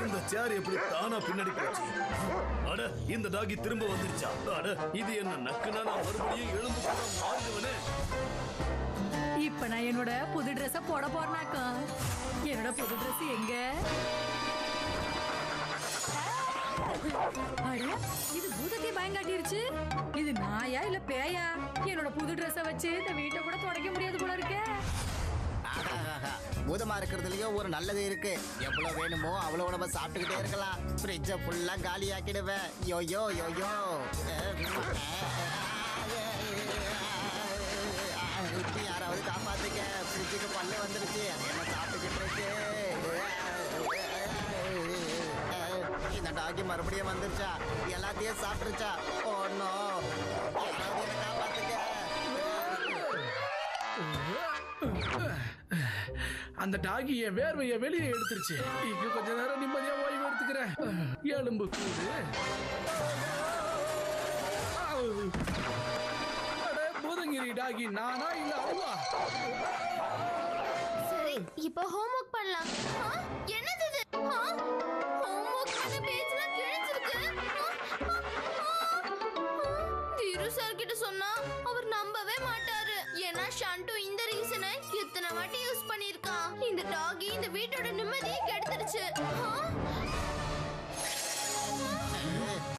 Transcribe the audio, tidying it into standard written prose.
இந்த சேர் எப்படி தானா பின்னாடி போச்சு? அட, இந்த டாகி திரும்ப வந்துருச்சா? அட, இது என்ன நக்குனா நான் மறுபடியும் எலும்பு கூட மாறுவனே. இப்ப நான் என்னோட புது ட்ரெஸ் போட போறேனாக்கா. என்னோட புது ட்ரெஸ் எங்க? அட, இது பூதத்தை பயங்காட்டிருச்சு. இது நாயா இல்ல பேயா? என்னோட புது ட்ரெஸ் வச்சு இந்த வீட்டை கூட துடைக்க முடியாது போல இருக்கே. பூதமா இருக்கிறதுலயும் ஒரு நல்லது இருக்கு. எவ்வளவு வேணுமோ அவ்வளவு நம்ம சாப்பிட்டுக்கிட்டே இருக்கலாம். ஃப்ரிட்ஜை ஃபுல்லா காலி ஆக்கிடுவேன். YoYo YoYo. யாராவது காப்பாத்துக்க. ஃப்ரிட்ஜுக்கு பல்லு வந்துருச்சு. அதை என்ன சாப்பிட்டுக்கிட்டு இருக்கு. இந்த டாகி மறுபடியும் வந்துருச்சா? எல்லாத்தையும் சாப்பிட்டுருச்சா? ஒன்னும் யாராவது என்ன காப்பாத்துக்க. அந்த டாகி என் வேர்வைய வெளியே எடுத்துருச்சு. இங்க கொஞ்ச நேரம் நிம்மதியா ஓய்வு எடுத்துக்கிறேன். எலும்பு கூடு. பூதங்கிரி டாகி நானா இல்ல அவ்வா? சரி, இப்போ ஹோம்வொர்க் பண்ணலாம். என்னது இது? ஹோம்வொர்க் பண்ண பேஜ்லாம் கிழிஞ்சிருக்கு. தீரு சார் கிட்ட சொன்னா அவர் நம்பவே மாட்டாரு. ஏன்னா ஷாண்டு இந்த ரீசனை எத்தனை வாட்டி யூஸ் பண்ணிருக்கான். இந்த டாகி இந்த வீட்டோட நிம்மதியை கெடுத்துருச்சு.